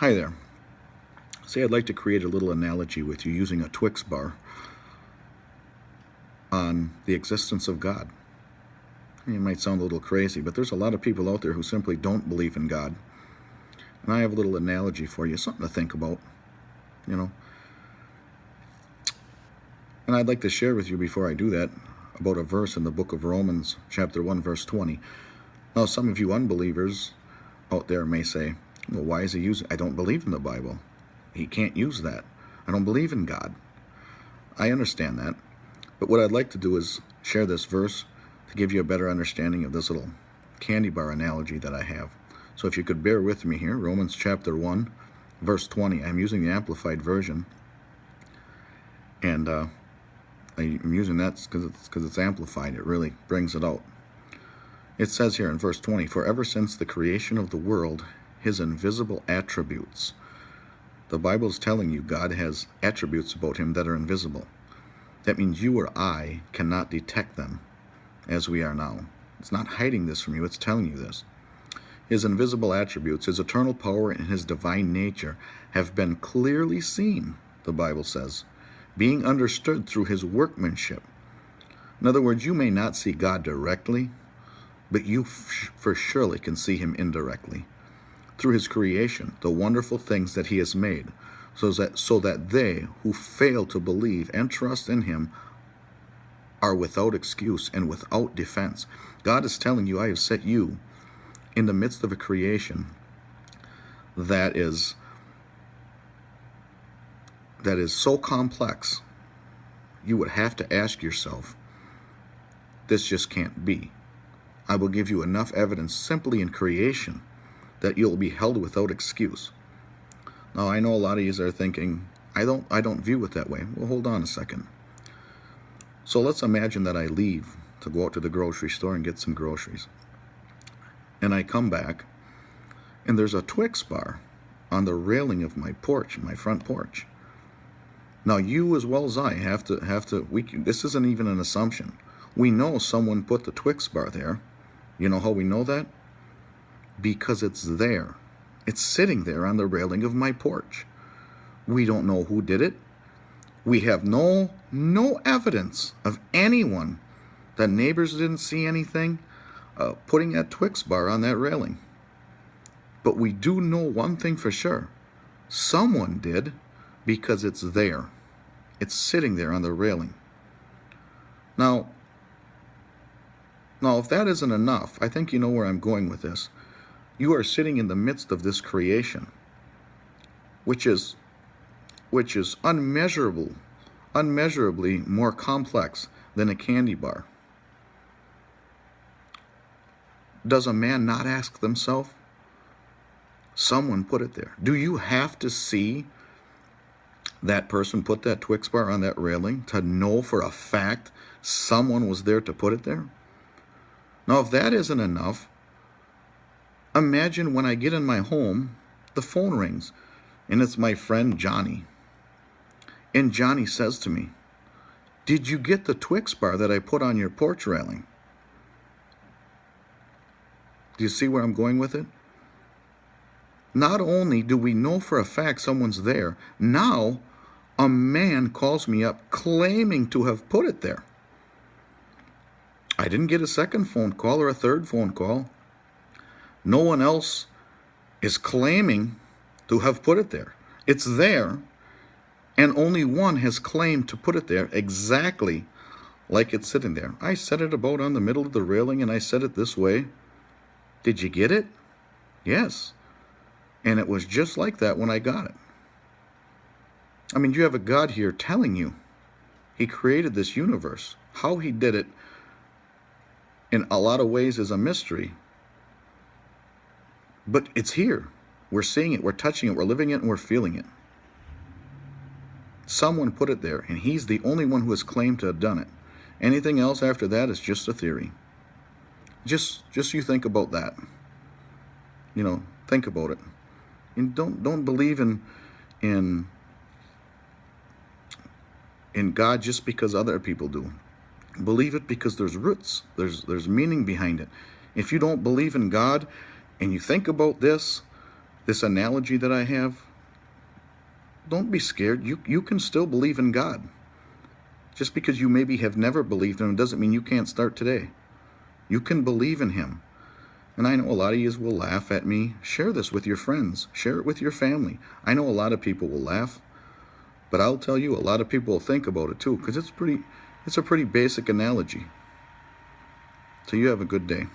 Hi there. Say I'd like to create a little analogy with you using a Twix bar on the existence of God. It might sound a little crazy, but there's a lot of people out there who simply don't believe in God. And I have a little analogy for you, something to think about, you know. And I'd like to share with you before I do that about a verse in the book of Romans, chapter 1, verse 20. Now, some of you unbelievers out there may say, well, why is he using it? I don't believe in the Bible. He can't use that. I don't believe in God. I understand that. But what I'd like to do is share this verse to give you a better understanding of this little candy bar analogy that I have. So if you could bear with me here, Romans chapter 1, verse 20. I'm using the Amplified Version. And I'm using that because it's amplified. It really brings it out. It says here in verse 20, "For ever since the creation of the world, his invisible attributes." The Bible is telling you God has attributes about him that are invisible. That means you or I cannot detect them as we are now. It's not hiding this from you, it's telling you this. His invisible attributes, his eternal power and his divine nature have been clearly seen, the Bible says, being understood through his workmanship. In other words, you may not see God directly, but you for surely can see him indirectly. Through his creation, the wonderful things that he has made, so that they who fail to believe and trust in him are without excuse and without defense. God is telling you, I have set you in the midst of a creation that is so complex, you would have to ask yourself, this just can't be. I will give you enough evidence simply in creation that you'll be held without excuse. Now, I know a lot of you are thinking, I don't view it that way. Well, hold on a second. So let's imagine that I leave to go out to the grocery store and get some groceries. And I come back, and there's a Twix bar on the railing of my porch, my front porch. Now, you as well as I have to. This isn't even an assumption. We know someone put the Twix bar there. You know how we know that? Because it's there. It's sitting there on the railing of my porch. We don't know who did it. We have no evidence of anyone. The neighbors didn't see anything putting that Twix bar on that railing. But we do know one thing for sure. Someone did, because it's there. It's sitting there on the railing. Now, if that isn't enough, I think you know where I'm going with this. You are sitting in the midst of this creation, which is unmeasurably more complex than a candy bar. Does a man not ask themselves? Someone put it there. Do you have to see that person put that Twix bar on that railing to know for a fact someone was there to put it there? Now, if that isn't enough, imagine when I get in my home, the phone rings, and it's my friend Johnny. And Johnny says to me, "Did you get the Twix bar that I put on your porch railing?" Do you see where I'm going with it? Not only do we know for a fact someone's there, now a man calls me up claiming to have put it there. I didn't get a second phone call or a third phone call. No one else is claiming to have put it there. It's there, and only one has claimed to put it there exactly like it's sitting there. I set it about on the middle of the railing, and I set it this way. Did you get it? Yes. And it was just like that when I got it. I mean, you have a God here telling you he created this universe. How he did it in a lot of ways is a mystery. But it's here. We're seeing it, we're touching it, we're living it, and we're feeling it. Someone put it there, and he's the only one who has claimed to have done it. Anything else after that is just a theory. Just you think about that. Think about it. And don't believe in God just because other people do. Believe it because there's roots. There's meaning behind it. If you don't believe in God and you think about this this analogy that I have, don't be scared. You can still believe in God. Just because you maybe have never believed in Him doesn't mean you can't start today. You can believe in Him. And I know a lot of you will laugh at me. Share this with your friends. Share it with your family. I know a lot of people will laugh. But I'll tell you, a lot of people will think about it too, because it's a pretty basic analogy. So you have a good day.